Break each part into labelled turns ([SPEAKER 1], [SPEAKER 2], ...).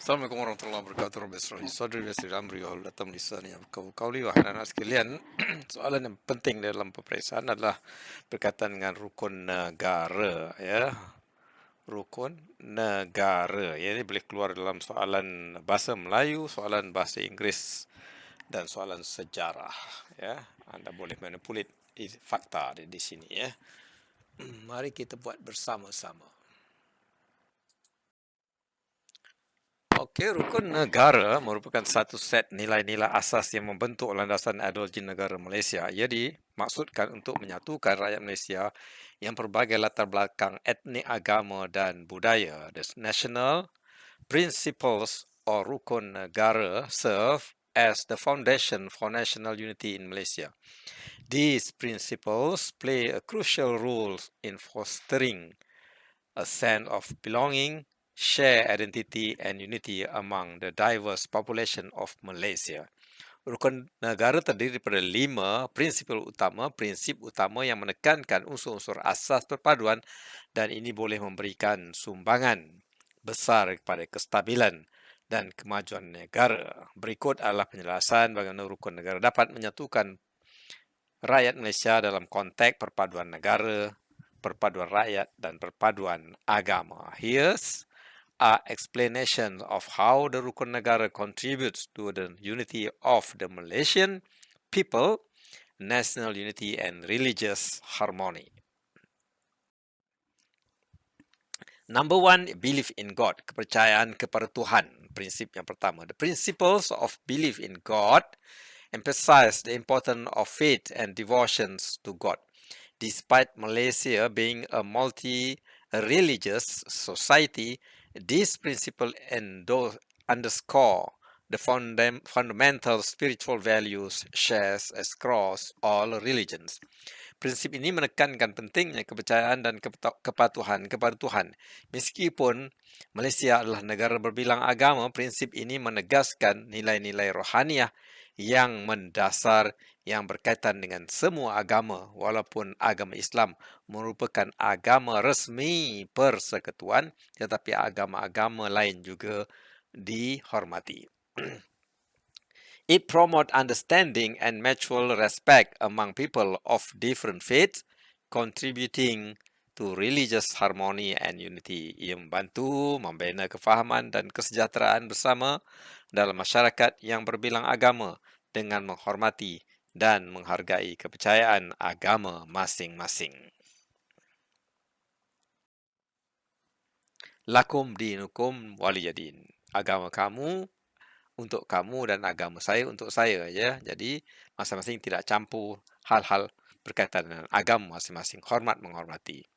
[SPEAKER 1] Assalamualaikum warahmatullahi wabarakatuh. Rabbi israh li sadri wa yassir li amri wahlul 'uqdatam min lisani yafqahu qawli. Wahai anak sekalian, soalan yang penting dalam peperiksaan adalah berkaitan dengan rukun negara, ya. Rukun negara. Ya, ini boleh keluar dalam soalan bahasa Melayu, soalan bahasa Inggeris dan soalan sejarah, ya. Anda boleh manipulate fakta di sini, ya. Mari kita buat bersama-sama. Okey, rukun negara merupakan satu set nilai-nilai asas yang membentuk landasan ideologi negara Malaysia. Ia dimaksudkan untuk menyatukan rakyat Malaysia yang berbagai latar belakang etnik, agama dan budaya. The national principles or rukun negara serve as the foundation for national unity in Malaysia. These principles play a crucial role in fostering a sense of belonging, share identity and unity among the diverse population of Malaysia. Rukun negara terdiri daripada 5 prinsip utama yang menekankan unsur-unsur asas perpaduan dan ini boleh memberikan sumbangan besar kepada kestabilan dan kemajuan negara. Berikut adalah penjelasan bagaimana rukun negara dapat menyatukan rakyat Malaysia dalam konteks perpaduan negara, perpaduan rakyat dan perpaduan agama. Here's an explanation of how the rukun negara contributes to the unity of the Malaysian people, national unity and religious harmony. Number 1, belief in God, kepercayaan kepada Tuhan. Prinsip yang pertama. The principles of belief in God emphasize the importance of faith and devotions to God. Despite Malaysia being a multi-religious society, this principle underscore the fundamental spiritual values shared across all religions. Prinsip ini menekankan pentingnya kepercayaan dan kepatuhan kepada Tuhan. Meskipun Malaysia adalah negara berbilang agama, prinsip ini menegaskan nilai-nilai rohaniah yang mendasar yang berkaitan dengan semua agama, walaupun agama Islam merupakan agama resmi persekutuan, tetapi agama-agama lain juga dihormati. It promotes understanding and mutual respect among people of different faiths, contributing to religious harmony and unity. Ia membantu membina kefahaman dan kesejahteraan bersama dalam masyarakat yang berbilang agama dengan menghormati dan menghargai kepercayaan agama masing-masing. Lakum dinukum waliyadin. Agama kamu untuk kamu dan agama saya untuk saya, ya. Jadi masing-masing tidak campur hal-hal berkaitan dengan agama masing-masing, hormat menghormati.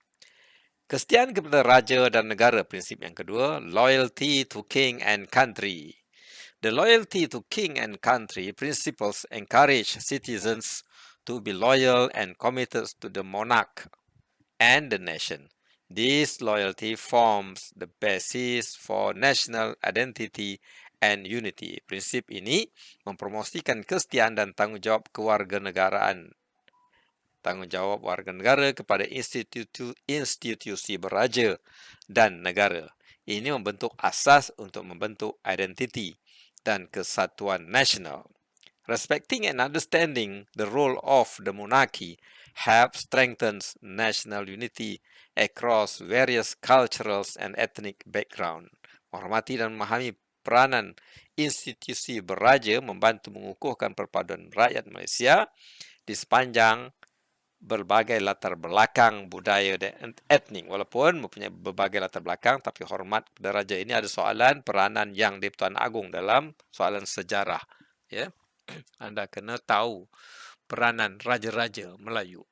[SPEAKER 1] Kesetiaan kepada raja dan negara, prinsip yang kedua, loyalty to king and country. The loyalty to king and country principles encourage citizens to be loyal and committed to the monarch and the nation. This loyalty forms the basis for national identity and unity. Prinsip ini mempromosikan kesetiaan dan tanggungjawab kewarganegaraan. Tanggungjawab warga negara kepada institusi beraja dan negara. Ini membentuk asas untuk membentuk identiti dan kesatuan nasional. Respecting and understanding the role of the monarchy helps strengthen national unity across various cultural and ethnic background. Menghormati dan memahami peranan institusi beraja membantu mengukuhkan perpaduan rakyat Malaysia di sepanjang berbagai latar belakang budaya dan etnik. Walaupun mempunyai berbagai latar belakang, tapi hormat kepada raja ini ada soalan peranan yang di-Pertuan Agong dalam soalan sejarah. Ya, Anda kena tahu peranan raja-raja Melayu.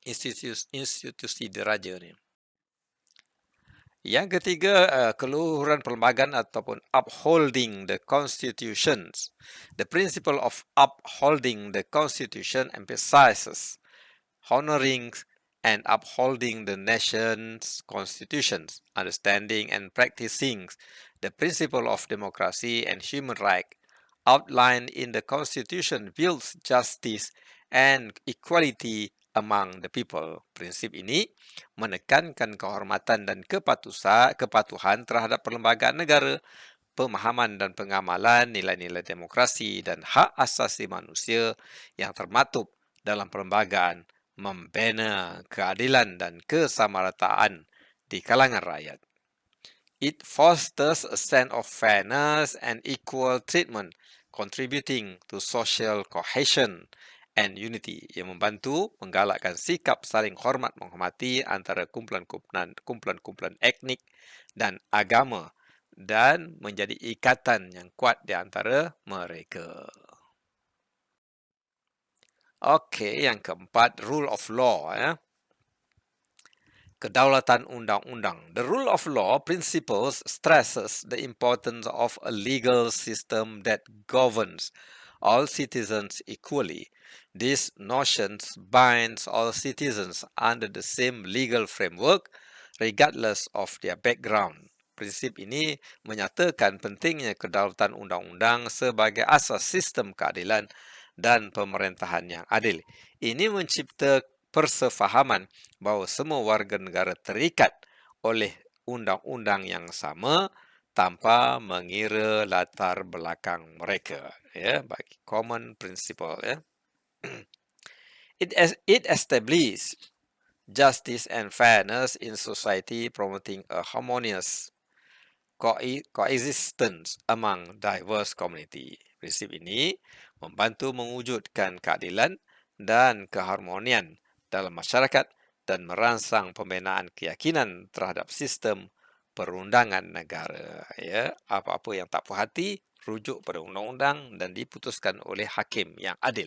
[SPEAKER 1] institusi diraja ni. Yang ketiga, keluhuran perlembagaan ataupun upholding the constitutions. The principle of upholding the constitution emphasizes honoring and upholding the nation's constitutions, understanding and practicing the principle of democracy and human rights outlined in the constitution builds justice and equality among the people. Prinsip ini menekankan kehormatan dan kepatuhan terhadap perlembagaan negara, pemahaman dan pengamalan nilai-nilai demokrasi dan hak asasi manusia yang termaktub dalam perlembagaan, membina keadilan dan kesamarataan di kalangan rakyat. It fosters a sense of fairness and equal treatment, contributing to social cohesion and unity, yang membantu menggalakkan sikap saling hormat menghormati antara kumpulan-kumpulan etnik dan agama dan menjadi ikatan yang kuat di antara mereka. Okey, yang keempat, rule of law, ya. Kedaulatan undang-undang. The rule of law principles stresses the importance of a legal system that governs all citizens equally. These notions binds all citizens under the same legal framework regardless of their background. Prinsip ini menyatakan pentingnya kedaulatan undang-undang sebagai asas sistem keadilan dan pemerintahan yang adil. Ini mencipta persefahaman bahawa semua warga negara terikat oleh undang-undang yang sama tanpa mengira latar belakang mereka, ya, bagi common principle, ya. It establishes justice and fairness in society, promoting a harmonious coexistence among diverse community. Prinsip ini membantu mewujudkan keadilan dan keharmonian dalam masyarakat dan merangsang pembinaan keyakinan terhadap sistem perundangan negara. Ya, apa-apa yang tak puas hati rujuk pada undang-undang dan diputuskan oleh hakim yang adil.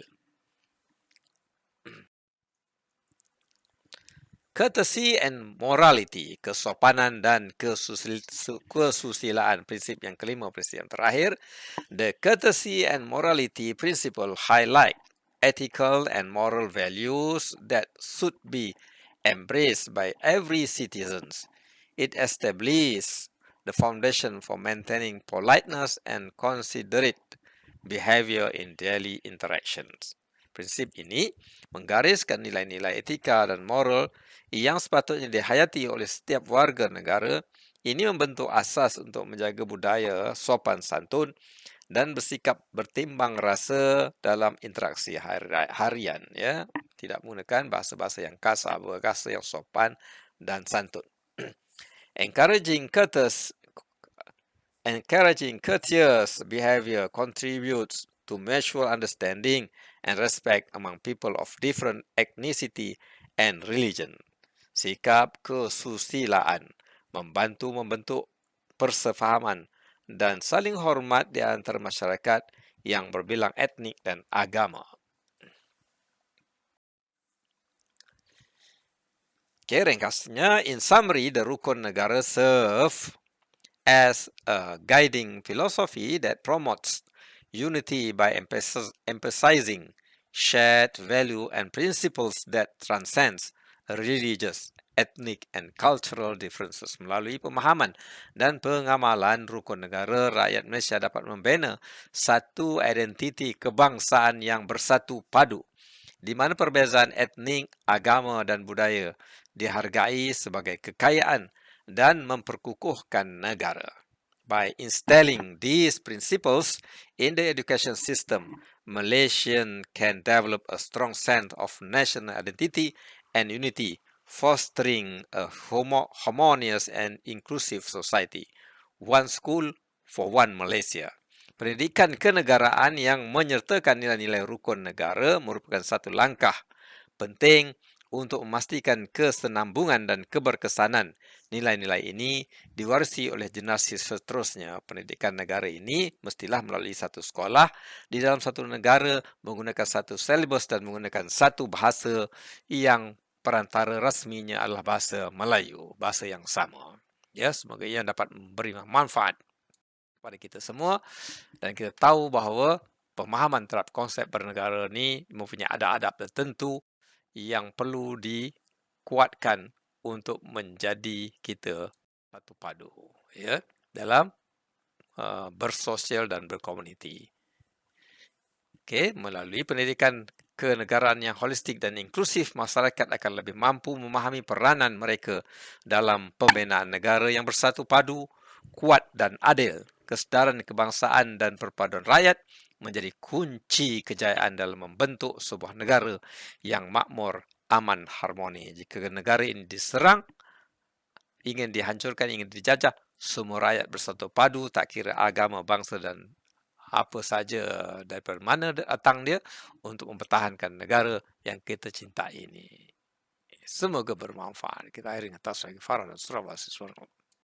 [SPEAKER 1] Courtesy and morality, kesopanan dan kesusilaan, prinsip yang kelima, prinsip yang terakhir. The courtesy and morality principle highlight ethical and moral values that should be embraced by every citizen. It establishes the foundation for maintaining politeness and considerate behavior in daily interactions. Prinsip ini menggariskan nilai-nilai etika dan moral yang sepatutnya dihayati oleh setiap warga negara. Ini membentuk asas untuk menjaga budaya sopan santun dan bersikap bertimbang rasa dalam interaksi harian, ya. Tidak menggunakan bahasa-bahasa yang kasar, bahasa yang sopan dan santun. Encouraging courteous behavior contributes to mutual understanding and respect among people of different ethnicity and religion. Sikap kesusilaan membantu membentuk persefahaman dan saling hormat di antara masyarakat yang berbilang etnik dan agama. Okay, ringkasnya, in summary, the Rukun Negara serve as a guiding philosophy that promotes unity by emphasizing shared value and principles that transcends religious, ethnic and cultural differences. Melalui pemahaman dan pengamalan rukun negara, rakyat Malaysia dapat membina satu identiti kebangsaan yang bersatu padu, di mana perbezaan etnik, agama dan budaya dihargai sebagai kekayaan dan memperkukuhkan negara. By instilling these principles in the education system, Malaysians can develop a strong sense of national identity and unity, fostering a harmonious and inclusive society. One school for one Malaysia. Pendidikan kenegaraan yang menyertakan nilai-nilai rukun negara merupakan satu langkah penting untuk memastikan kesenambungan dan keberkesanan. Nilai-nilai ini diwarisi oleh generasi seterusnya. Pendidikan negara ini mestilah melalui satu sekolah di dalam satu negara, menggunakan satu silibus dan menggunakan satu bahasa yang perantara rasminya adalah bahasa Melayu, bahasa yang sama. Ya, semoga ia dapat memberi manfaat kepada kita semua dan kita tahu bahawa pemahaman terhadap konsep bernegara ini mempunyai adab-adab tertentu yang perlu dikuatkan untuk menjadi kita satu padu, ya, dalam bersosial dan berkomuniti. Okey, melalui pendidikan kenegaraan yang holistik dan inklusif, masyarakat akan lebih mampu memahami peranan mereka dalam pembinaan negara yang bersatu padu, kuat dan adil. Kesedaran kebangsaan dan perpaduan rakyat menjadi kunci kejayaan dalam membentuk sebuah negara yang makmur, aman, harmoni. Jika negara ini diserang, ingin dihancurkan, ingin dijajah, semua rakyat bersatu padu, tak kira agama, bangsa dan apa saja daripada mana datang dia, untuk mempertahankan negara yang kita cintai ini. Semoga bermanfaat. Kita akhiri dengan tasawuf Farah dan surah